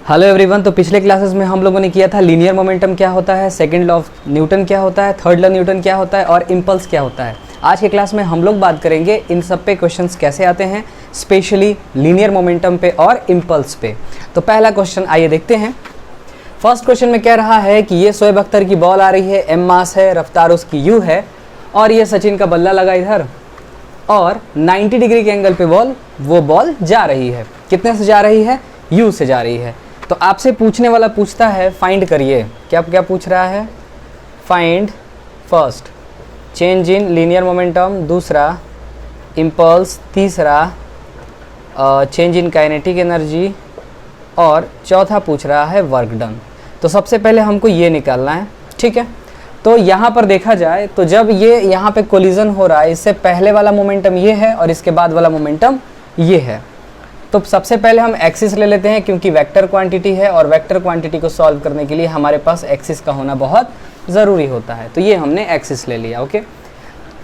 Hello everyone. तो पिछले classes में हम लोगों ने किया था लीनियर मोमेंटम क्या होता है, सेकंड लॉ ऑफ न्यूटन क्या होता है, थर्ड लॉ न्यूटन क्या होता है और इम्पल्स क्या होता है। आज के क्लास में हम लोग बात करेंगे इन सब पे क्वेश्चंस कैसे आते हैं, स्पेशली लीनियर मोमेंटम पे और इम्पल्स पे। तो पहला क्वेश्चन आइए देखते हैं। फर्स्ट क्वेश्चन में कह रहा है कि ये शोएब अख्तर की बॉल आ रही है, एम मास है, रफ्तार उसकी यू है और ये सचिन का बल्ला लगा इधर और 90 डिग्री के एंगल पे वो बॉल जा रही है। कितने से जा रही है? यू से जा रही है। तो आपसे पूछने वाला पूछता है फाइंड करिए। क्या पूछ रहा है? Find first change in linear momentum, दूसरा इम्पल्स, तीसरा चेंज इन काइनेटिक एनर्जी और चौथा पूछ रहा है वर्क डन। तो सबसे पहले हमको ये निकालना है, ठीक है। तो यहाँ पर देखा जाए तो जब ये यहाँ पे कोलिजन हो रहा है, इससे पहले वाला मोमेंटम ये है और इसके बाद वाला मोमेंटम ये है। तो सबसे पहले हम एक्सिस ले लेते हैं क्योंकि वेक्टर क्वांटिटी है और वेक्टर क्वांटिटी को सॉल्व करने के लिए हमारे पास एक्सिस का होना बहुत ज़रूरी होता है। तो ये हमने एक्सिस ले लिया, ओके।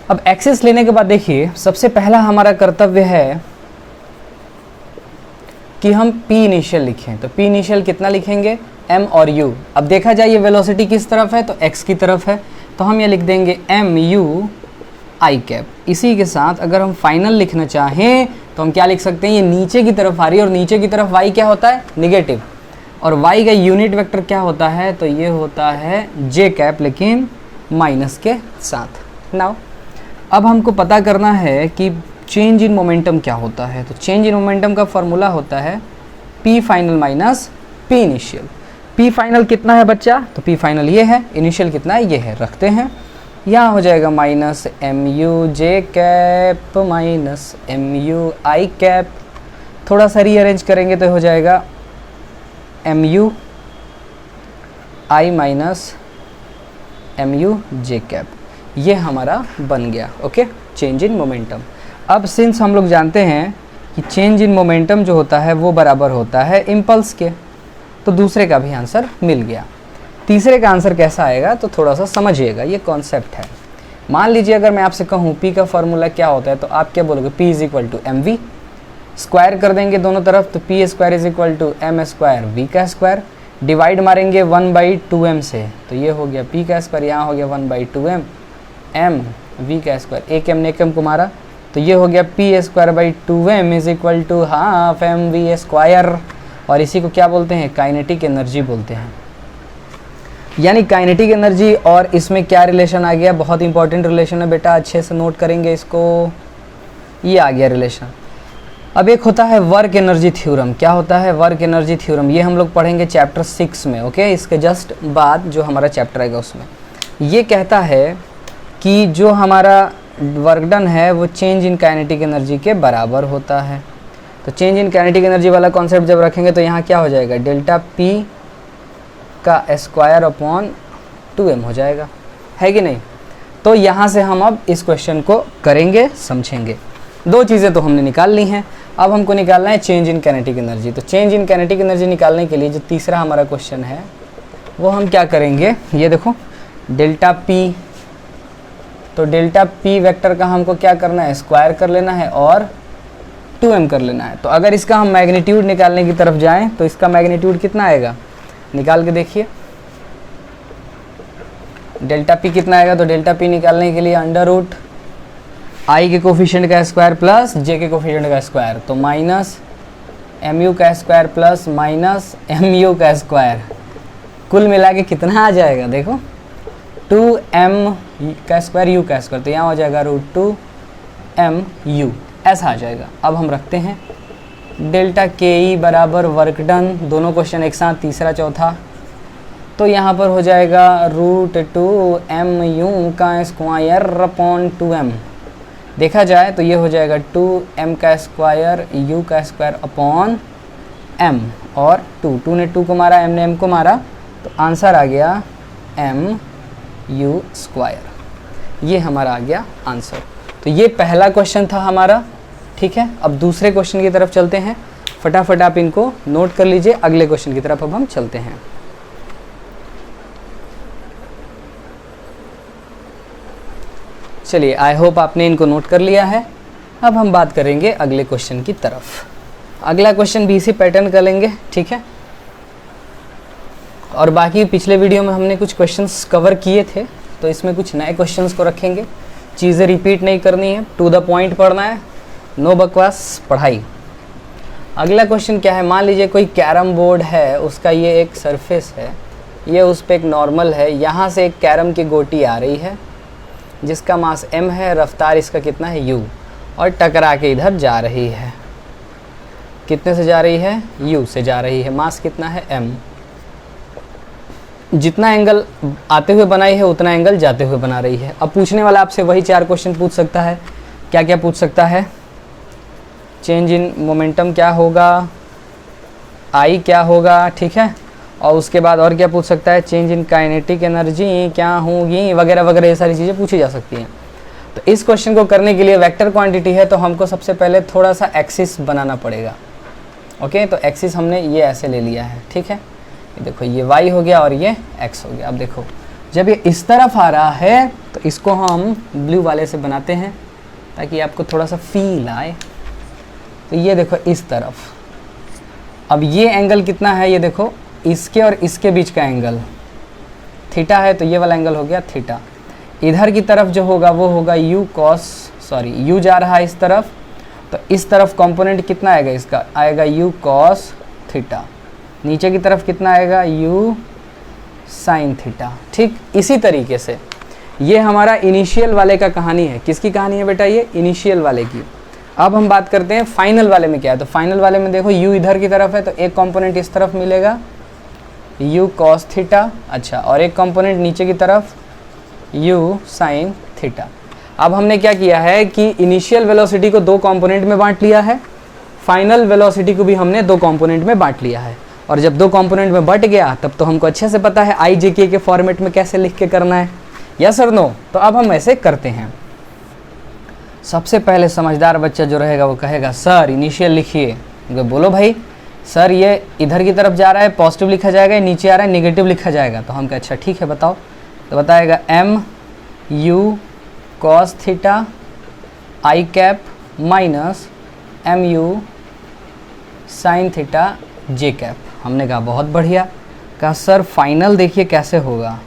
अब एक्सिस लेने के बाद देखिए, सबसे पहला हमारा कर्तव्य है कि हम पी इनिशियल लिखें। तो पी इनिशियल कितना लिखेंगे? एम और यू। अब देखा जाए ये वेलोसिटी किस तरफ है, तो एक्स की तरफ है, तो हम ये लिख देंगे एम यू आई कैप। इसी के साथ अगर हम फाइनल लिखना चाहें तो हम क्या लिख सकते हैं? ये नीचे की तरफ आ रही है और नीचे की तरफ y क्या होता है? निगेटिव। और y का यूनिट वेक्टर क्या होता है? तो ये होता है जे कैप, लेकिन माइनस के साथ। नाउ अब हमको पता करना है कि चेंज इन मोमेंटम क्या होता है। तो चेंज इन मोमेंटम का फॉर्मूला होता है P final minus P initial. P final कितना है बच्चा? तो पी फाइनल ये है, इनिशियल कितना है? ये है। रखते हैं, यहाँ हो जाएगा minus M U J cap minus M U I cap. थोड़ा सा रीअरेंज करेंगे तो हो जाएगा M U I minus M U J cap. ये हमारा बन गया, ओके, चेंज इन मोमेंटम। अब सिंस हम लोग जानते हैं कि चेंज इन मोमेंटम जो होता है वो बराबर होता है इम्पल्स के, तो दूसरे का भी आंसर मिल गया। तीसरे का आंसर कैसा आएगा तो थोड़ा सा समझिएगा, ये कॉन्सेप्ट है। मान लीजिए अगर मैं आपसे कहूँ P का फॉर्मूला क्या होता है, तो आप क्या बोलोगे? P is equal to M V. Square कर देंगे दोनों तरफ, तो P square is equal to M square V का स्क्वायर। डिवाइड मारेंगे 1/2m से, तो ये हो गया P का स्क्वायर, यहाँ हो गया 1/2m एम वी का स्क्वायर। एक एम ने एक एम को मारा, तो ये हो गया P square by 2m is equal to half M V square. और इसी को क्या बोलते हैं? काइनेटिक एनर्जी बोलते हैं। यानी काइनेटिक एनर्जी और इसमें क्या रिलेशन आ गया? बहुत इंपॉर्टेंट रिलेशन है बेटा, अच्छे से नोट करेंगे इसको। ये आ गया रिलेशन। अब एक होता है वर्क एनर्जी थ्योरम। क्या होता है? Work energy theorem. ये हम लोग पढ़ेंगे चैप्टर 6 में, ओके। इसके जस्ट बाद जो हमारा चैप्टर आएगा उसमें ये कहता है कि जो हमारा वर्क डन है वो चेंज इन काइनेटिक एनर्जी के बराबर होता है। तो चेंज इन काइनेटिक एनर्जी वाला कॉन्सेप्ट जब रखेंगे तो यहाँ क्या हो जाएगा? डेल्टा पी का स्क्वायर अपॉन 2m हो जाएगा, है कि नहीं? तो यहाँ से हम अब इस क्वेश्चन को करेंगे, समझेंगे। दो चीज़ें तो हमने निकाल ली हैं, अब हमको निकालना है चेंज इन काइनेटिक एनर्जी। तो चेंज इन काइनेटिक एनर्जी निकालने के लिए जो तीसरा हमारा क्वेश्चन है वो हम क्या करेंगे? ये देखो डेल्टा पी। तो डेल्टा पी वेक्टर का हमको क्या करना है? स्क्वायर कर लेना है और 2m कर लेना है। तो अगर इसका हम मैग्नीट्यूड निकालने की तरफ जाएं तो इसका मैग्नीट्यूड कितना आएगा? निकाल के देखिए, डेल्टा पी कितना आएगा? तो डेल्टा पी निकालने के लिए अंडर रूट आई के कोफिशिएंट का स्क्वायर प्लस जे के कोफिशिएंट का स्क्वायर, तो माइनस एम यू का square plus minus M U का स्क्वायर, कुल मिला के कितना आ जाएगा? देखो 2m का स्क्वायर यू का स्क्वायर, तो यहाँ हो जाएगा √2m यू, ऐसा आ जाएगा। अब हम रखते हैं डेल्टा के ई बराबर वर्क डन। दोनों क्वेश्चन एक साथ, तीसरा चौथा, तो यहाँ पर हो जाएगा √2m यू का स्क्वायर अपॉन 2m। देखा जाए तो ये हो जाएगा 2m का स्क्वायर यू का स्क्वायर अपॉन m, और 2 ने 2 को मारा, m ने m को मारा, तो आंसर आ गया m u स्क्वायर। ये हमारा आ गया आंसर। तो ये पहला क्वेश्चन था हमारा, ठीक है। अब दूसरे क्वेश्चन की तरफ चलते हैं। फटाफट आप इनको नोट कर लीजिए। अगले क्वेश्चन की तरफ अब हम चलते हैं। चलिए, आई होप आपने इनको नोट कर लिया है। अब हम बात करेंगे अगले क्वेश्चन की तरफ। अगला क्वेश्चन भी इसी पैटर्न का लेंगे, ठीक है। और बाकी पिछले वीडियो में हमने कुछ क्वेश्चंस कवर किए थे, तो इसमें कुछ नए क्वेश्चंस को रखेंगे। चीज़ें रिपीट नहीं करनी है, टू द पॉइंट पढ़ना है, नो बकवास पढ़ाई। अगला क्वेश्चन क्या है, मान लीजिए कोई कैरम बोर्ड है, उसका ये एक सरफेस है, ये उस पर एक नॉर्मल है, यहाँ से एक कैरम की गोटी आ रही है जिसका मास m है, रफ्तार इसका कितना है u, और टकरा के इधर जा रही है। कितने से जा रही है? u से जा रही है। मास कितना है? m। जितना एंगल आते हुए बनाई है उतना एंगल जाते हुए बना रही है। अब पूछने वाला आपसे वही 4 क्वेश्चन पूछ सकता है। क्या क्या पूछ सकता है? चेंज इन मोमेंटम क्या होगा, I क्या होगा, ठीक है, और उसके बाद और क्या पूछ सकता है, चेंज इन काइनेटिक एनर्जी क्या होगी, वगैरह वगैरह, ये सारी चीज़ें पूछी जा सकती हैं। तो इस क्वेश्चन को करने के लिए वेक्टर क्वांटिटी है, तो हमको सबसे पहले थोड़ा सा एक्सिस बनाना पड़ेगा। ओके, तो एक्सिस हमने ये ऐसे ले लिया है, ठीक है, ये देखो ये y हो गया और ये x हो गया। अब देखो जब ये इस तरफ आ रहा है तो इसको हम ब्लू वाले से बनाते हैं ताकि आपको थोड़ा सा फील आए। तो ये देखो इस तरफ, अब ये एंगल कितना है, ये देखो इसके और इसके बीच का एंगल थीटा है, तो ये वाला एंगल हो गया थीटा। इधर की तरफ जो होगा वो होगा u जा रहा है इस तरफ, तो इस तरफ कंपोनेंट कितना आएगा, इसका आएगा u cos थीटा। नीचे की तरफ कितना आएगा, u sin थीटा। ठीक इसी तरीके से ये हमारा इनिशियल वाले का कहानी है। किसकी कहानी है बेटा? ये इनिशियल वाले की। अब हम बात करते हैं फाइनल वाले में क्या है। तो फाइनल वाले में देखो u इधर की तरफ है, तो एक कंपोनेंट इस तरफ मिलेगा u cos थीटा, अच्छा, और एक कंपोनेंट नीचे की तरफ u sin थीटा। अब हमने क्या किया है कि इनिशियल वेलोसिटी को 2 कंपोनेंट में बांट लिया है, फाइनल वेलोसिटी को भी हमने 2 कंपोनेंट में बांट लिया है। और जब 2 कंपोनेंट में बट गया तब तो हमको अच्छे से पता है आई जे के फॉर्मेट में कैसे लिख के करना है, यस और नो। तो अब हम ऐसे करते हैं। सबसे पहले समझदार बच्चा जो रहेगा वो कहेगा सर इनिशियल लिखिए। बोलो भाई सर ये इधर की तरफ जा रहा है, पॉजिटिव लिखा जाएगा, नीचे आ रहा है नेगेटिव लिखा जाएगा। तो हम कहे अच्छा ठीक है बताओ। तो बताएगा m u cos theta i cap minus m u sin theta j cap. हमने कहा बहुत बढ़िया। कहा सर फाइनल देखिए कैसे होगा।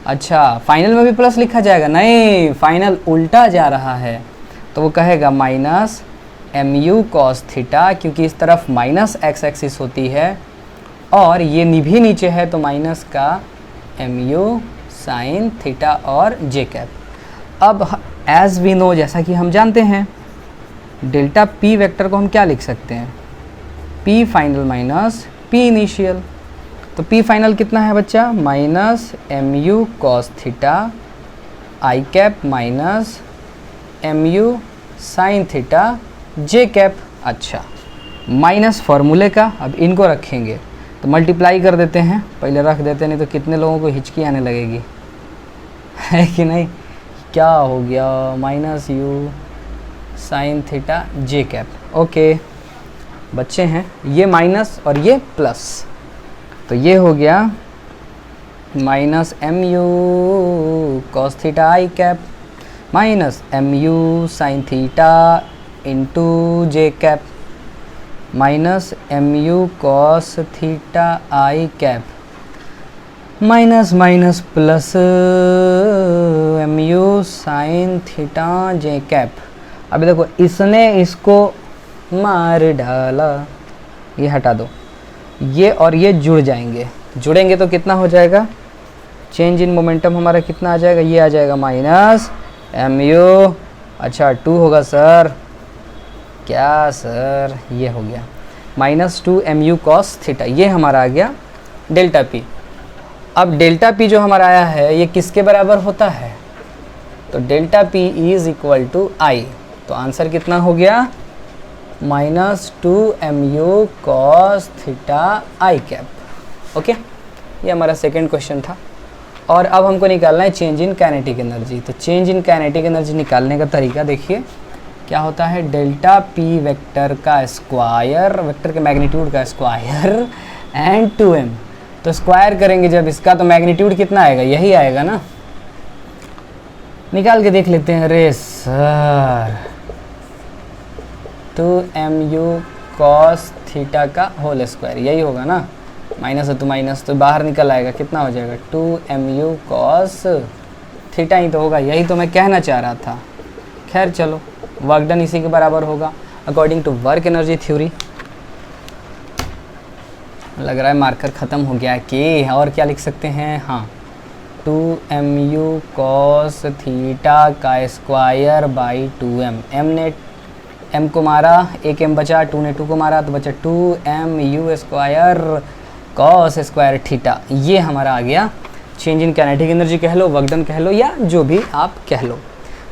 अच्छा फाइनल में भी प्लस लिखा जाएगा? नहीं, फाइनल उल्टा जा रहा है, तो वो कहेगा माइनस mu cos थीटा, क्योंकि इस तरफ माइनस x एक्सिस होती है और ये भी नीचे है, तो माइनस का mu sin थीटा और j कैप। अब एज वी नो, जैसा कि हम जानते हैं, डेल्टा p वेक्टर को हम क्या लिख सकते हैं, p final minus p initial. तो p फाइनल कितना है बच्चा, minus mu cos theta i cap minus mu sin theta j cap. अच्छा माइनस फार्मूले का, अब इनको रखेंगे तो मल्टीप्लाई कर देते हैं, पहले रख देते, नहीं तो कितने लोगों को हिचकी आने लगेगी, है कि नहीं। क्या हो गया, minus u sin theta j cap. Okay बच्चे हैं, ये माइनस और ये प्लस, तो ये हो गया minus mu cos theta i cap minus mu sin theta into j cap minus mu cos theta i cap minus minus plus mu sin theta j cap. अभी देखो इसने इसको मार डाला, ये हटा दो, ये और ये जुड़ जाएंगे, जुड़ेंगे तो कितना हो जाएगा, चेंज इन मोमेंटम हमारा कितना आ जाएगा, ये आ जाएगा माइनस mu, अच्छा 2 होगा सर, क्या सर, ये हो गया माइनस 2 mu cos थीटा, ये हमारा आ गया डेल्टा p। अब डेल्टा p जो हमारा आया है ये किसके बराबर होता है, तो delta p is equal to i, तो आंसर कितना हो गया minus 2 mu cos theta i cap. Okay, ये हमारा सेकेंड क्वेश्चन था। और अब हमको निकालना है चेंज इन काइनेटिक एनर्जी। तो चेंज इन काइनेटिक एनर्जी निकालने का तरीका देखिए क्या होता है, डेल्टा p वेक्टर का स्क्वायर, वेक्टर के मैग्नीट्यूड का स्क्वायर एंड 2m। तो स्क्वायर करेंगे जब इसका तो मैग्नीट्यूड कितना आएगा, यही आएगा ना, निकाल के देख लेते हैं। अरे सर 2mu cos थीटा का होल स्क्वायर, यही होगा ना, माइनस है तो माइनस तो बाहर निकल आएगा, कितना हो जाएगा 2mu cos थीटा ही तो होगा, यही तो मैं कहना चाह रहा था। खैर चलो, वर्क डन इसी के बराबर होगा according to work energy theory. लग रहा है मार्कर ख़त्म हो गया कि और क्या लिख सकते हैं, हाँ 2mu cos थीटा का स्क्वायर बाई 2m। m ने m को मारा, एक m बचा, 2 ने 2 को मारा तो बचा 2mu square cos square theta. ये हमारा आ गया चेंज इन काइनेटिक एनर्जी कह लो, वर्क डन कह लो, या जो भी आप कह लो।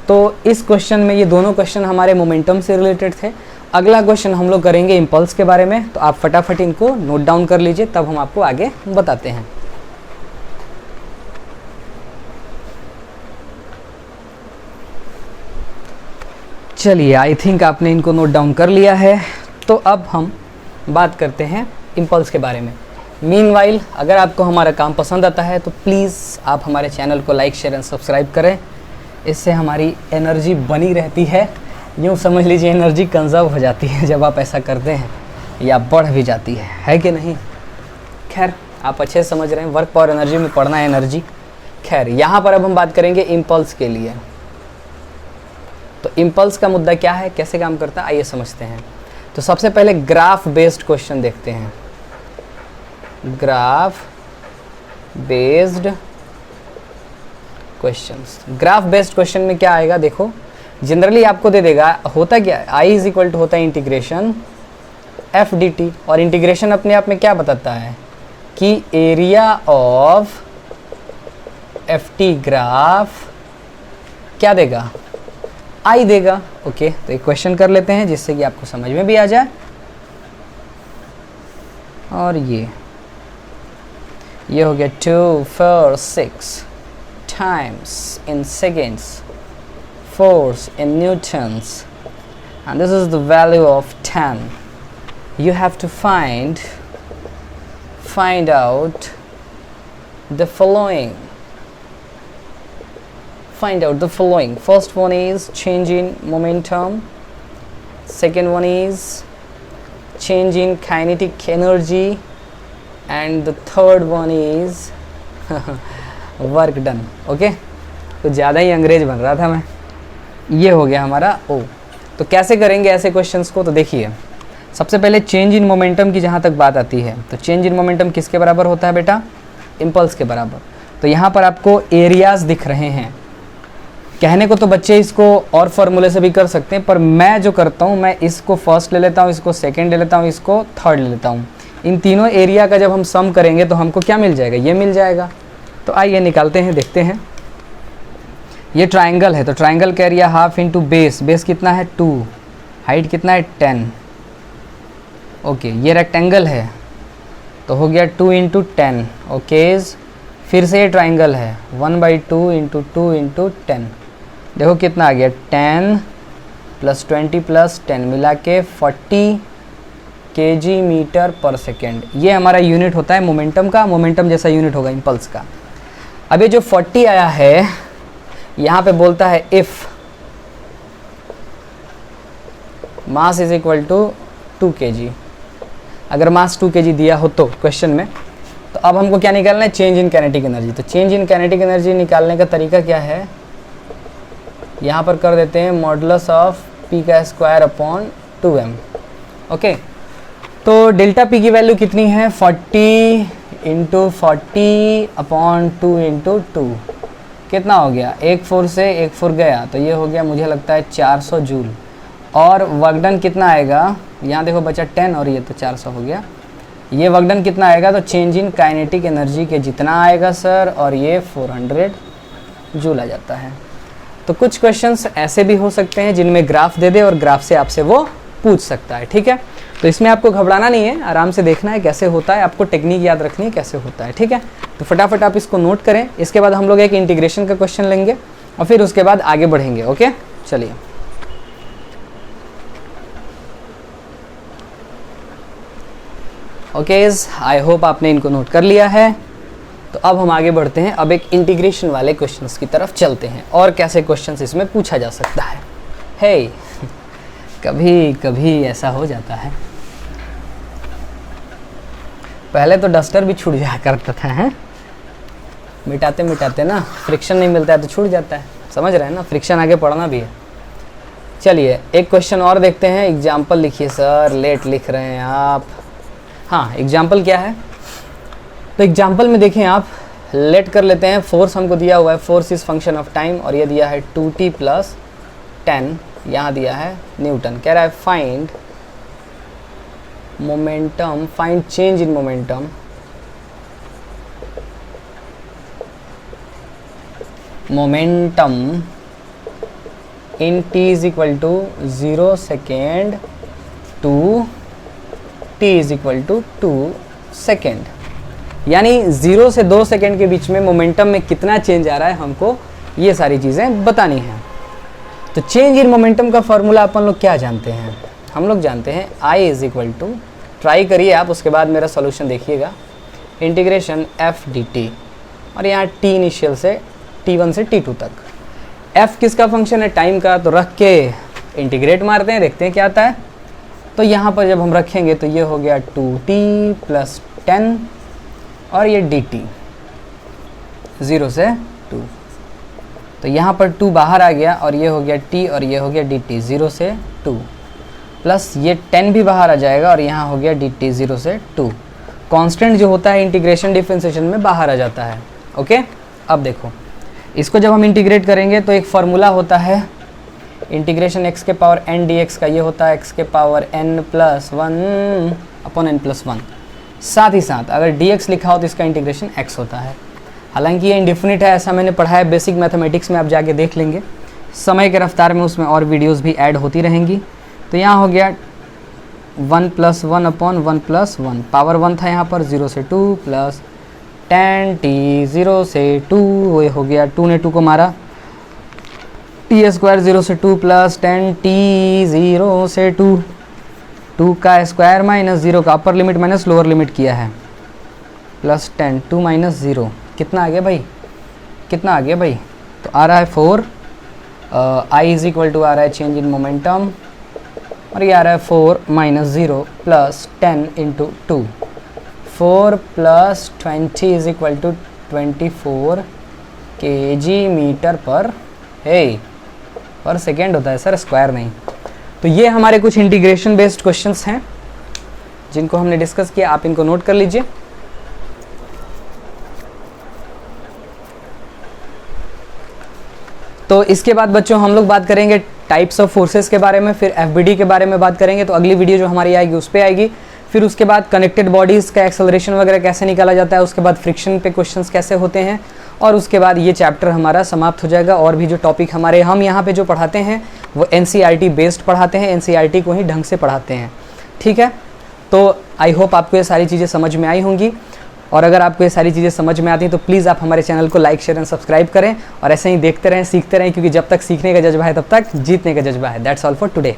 तो इस क्वेश्चन में ये दोनों क्वेश्चन हमारे मोमेंटम से रिलेटेड थे। अगला क्वेश्चन हम लोग करेंगे इम्पल्स के बारे में, तो आप फटाफट इनको नोट डाउन कर लीजिए, तब हम आपको आगे बताते हैं। चलिए, आई थिंक आपने इनको नोट डाउन कर लिया है। तो अब हम बात करते हैं इम्पल्स के बारे में। मीनवाइल, अगर आपको हमारा काम पसंद आता है तो प्लीज़ आप हमारे चैनल को लाइक शेयर एंड सब्सक्राइब करें, इससे हमारी एनर्जी बनी रहती है। यूँ समझ लीजिए एनर्जी कंजर्व हो जाती है जब आप ऐसा करते हैं, या बढ़ भी जाती है कि नहीं। खैर, आप अच्छे से समझ रहे हैं, वर्क पावर एनर्जी में पढ़ना है एनर्जी। खैर, यहाँ पर अब हम बात करेंगे इम्पल्स के लिए। तो इम्पल्स का मुद्दा क्या है, कैसे काम करता है, आइए समझते हैं। तो सबसे पहले ग्राफ बेस्ड क्वेश्चन देखते हैं। Graph based questions. Graph based question में क्या आएगा, देखो जनरली आपको दे देगा, होता क्या, आई इज इक्वल टू होता है इंटीग्रेशन एफ डी टी, और इंटीग्रेशन अपने आप में क्या बताता है कि area of F T graph क्या देगा, आई देगा। ओके, तो एक क्वेश्चन कर लेते हैं जिससे कि आपको समझ में भी आ जाए। और ये हो गया 2 4 6 times in seconds, force in newtons, and this is the value of 10. You have to find out the following. First one is change in momentum, second one is change in kinetic energy, and the third one is work done. Okay, तो ज़्यादा ही अंग्रेज बन रहा था मैं। ये हो गया हमारा ओ। तो कैसे करेंगे ऐसे क्वेश्चंस को, तो देखिए सबसे पहले चेंज इन मोमेंटम की जहाँ तक बात आती है, तो चेंज इन मोमेंटम किसके बराबर होता है बेटा, इम्पल्स के बराबर। तो यहाँ पर आपको एरियाज दिख रहे हैं। कहने को तो बच्चे इसको और फॉर्मूले से भी कर सकते हैं, पर मैं जो करता हूँ, मैं इसको फर्स्ट ले लेता हूँ, इसको सेकेंड ले लेता हूँ, इसको थर्ड ले लेता हूँ। इन तीनों एरिया का जब हम सम करेंगे तो हमको क्या मिल जाएगा, ये मिल जाएगा। तो आइए निकालते हैं, देखते हैं। ये ट्रायंगल है, तो ट्रायंगल का area half into base, base कितना है 2, हाइट कितना है 10। ओके, ये रेक्टेंगल है तो हो गया 2 इंटू 10। ओके, फिर से ये ट्रायंगल है 1/2 इंटू 2 इंटू 10। देखो कितना आ गया, 10 प्लस 20 प्लस 10 मिला के 40 kg मीटर पर सेकेंड। ये हमारा यूनिट होता है मोमेंटम का, मोमेंटम जैसा यूनिट होगा इम्पल्स का। अब ये जो 40 आया है, यहाँ पे बोलता है if mass is equal to 2 kg। अगर मास 2 kg दिया हो तो क्वेश्चन में, तो अब हमको क्या निकालना है, चेंज इन काइनेटिक एनर्जी। तो चेंज इन काइनेटिक एनर्जी निकालने का तरीका क्या है, यहाँ पर कर देते हैं मॉडुलस ऑफ पी का स्क्वायर अपॉन 2m। ओके, तो डेल्टा पी की वैल्यू कितनी है, 40 इंटू 40 अपॉन 2 इंटू 2, कितना हो गया, 1 4 से 1 4 गया, तो ये हो गया मुझे लगता है 400 जूल। और वर्क डन कितना आएगा, यहाँ देखो बचा 10 और ये तो 400 हो गया। ये वर्क डन कितना आएगा, तो चेंज इन काइनेटिक एनर्जी के जितना आएगा सर, और ये 400 जूल आ जाता है। तो कुछ क्वेश्चंस ऐसे भी हो सकते हैं जिनमें ग्राफ दे दे और ग्राफ से आपसे वो पूछ सकता है, ठीक है। तो इसमें आपको घबराना नहीं है, आराम से देखना है कैसे होता है, आपको टेक्निक याद रखनी है कैसे होता है, ठीक है। तो फटाफट आप इसको नोट करें। इसके बाद हम लोग एक इंटीग्रेशन का क्वेश्चन लेंगे और फिर उसके बाद आगे बढ़ेंगे। ओके, चलिए। ओके, आई होप आपने इनको नोट कर लिया है। तो अब हम आगे बढ़ते हैं, अब एक इंटीग्रेशन वाले क्वेश्चंस की तरफ चलते हैं और कैसे क्वेश्चंस इसमें पूछा जा सकता है। हे कभी कभी ऐसा हो जाता है। पहले तो डस्टर भी छूट जाया करता था, हैं? मिटाते मिटाते ना फ्रिक्शन नहीं मिलता है तो छूट जाता है, समझ रहे हैं ना, फ्रिक्शन आगे पढ़ना भी है। चलिए एक क्वेश्चन और देखते हैं। एग्जाम्पल लिखिए सर, लेट लिख रहे हैं आप। हाँ, एग्जाम्पल क्या है? तो एग्जाम्पल में देखें आप, लेट कर लेते हैं। फोर्स हमको दिया हुआ है, force is function of time, और ये दिया है 2t + 10, यहाँ दिया है न्यूटन। कह रहा है find momentum, find change in momentum in t is equal to 0 second to t is equal to 2 second. यानी 0 से 2 सेकेंड के बीच में मोमेंटम में कितना चेंज आ रहा है, हमको ये सारी चीज़ें बतानी हैं। तो चेंज इन मोमेंटम का फॉर्मूला अपन लोग क्या जानते हैं? हम लोग जानते हैं I is equal to, try करिए आप, उसके बाद मेरा सॉल्यूशन देखिएगा, इंटीग्रेशन f dt, और यहाँ t इनिशियल से t1 से t2 तक। f किसका फंक्शन है? टाइम का। तो रख के इंटीग्रेट मारते हैं, देखते हैं क्या आता है। तो यहाँ पर जब हम रखेंगे तो ये हो गया 2t + 10, और ये dt 0 से 2। तो यहाँ पर 2 बाहर आ गया, और ये हो गया t, और ये हो गया dt 0 से 2, प्लस ये 10 भी बाहर आ जाएगा, और यहाँ हो गया dt 0 से 2। कांस्टेंट जो होता है इंटीग्रेशन डिफरेंशिएशन में बाहर आ जाता है। ओके, अब देखो इसको जब हम इंटीग्रेट करेंगे तो एक फार्मूला होता है इंटीग्रेशन x के पावर n dx का, ये होता है x के पावर n + 1 अपॉन n + 1। साथ ही साथ अगर dx लिखा हो तो इसका इंटीग्रेशन x होता है। हालांकि ये इंडिफिनिट है, ऐसा मैंने पढ़ा है बेसिक मैथमेटिक्स में, आप जाके देख लेंगे। समय के रफ्तार में उसमें और वीडियोस भी ऐड होती रहेंगी। तो यहाँ हो गया 1 + 1 अपॉन 1 + 1, पावर 1 था यहाँ पर, 0 से 2 प्लस 10t 0 से 2, वो हो गया 2 ने 2 को मारा, t² 0 से 2 प्लस 10t 0 से 2, 2 का स्क्वायर माइनस 0 का upper limit minus lower limit किया है, प्लस 10, 2 - 0 कितना आ गया भाई? कितना आ गया भाई? तो आ रहा है 4। I इज इक्वल टू आ रहा है चेंज इन मोमेंटम, और ये आ रहा है 4 - 0 plus 10 × 2, 4 + 20 is equal to 24 kg/m पर सेकेंड होता है सर, स्क्वायर नहीं। तो ये हमारे कुछ इंटीग्रेशन बेस्ड क्वेश्चंस हैं जिनको हमने डिस्कस किया, आप इनको नोट कर लीजिए। तो इसके बाद बच्चों हम लोग बात करेंगे टाइप्स ऑफ फोर्सेस के बारे में, फिर एफबीडी के बारे में बात करेंगे। तो अगली वीडियो जो हमारी आएगी उस पर आएगी। फिर उसके बाद कनेक्टेड बॉडीज़ का एक्सेलरेशन वगैरह कैसे निकाला जाता है, उसके बाद फ्रिक्शन पे क्वेश्चंस कैसे होते हैं, और उसके बाद ये चैप्टर हमारा समाप्त हो जाएगा। और भी जो टॉपिक हमारे हम यहाँ पे जो पढ़ाते हैं वो एनसीईआरटी बेस्ड पढ़ाते हैं, एनसीईआरटी को ही ढंग से पढ़ाते हैं। ठीक है, तो आई होप आपको ये सारी चीज़ें समझ में आई होंगी, और अगर आपको ये सारी चीज़ें समझ में आती हैं तो प्लीज़ आप हमारे चैनल को लाइक, शेयर एंड सब्सक्राइब करें, और ऐसे ही देखते रहें, सीखते रहें, क्योंकि जब तक सीखने का जज्बा है तब तक जीतने का जज्बा है। That's all for today.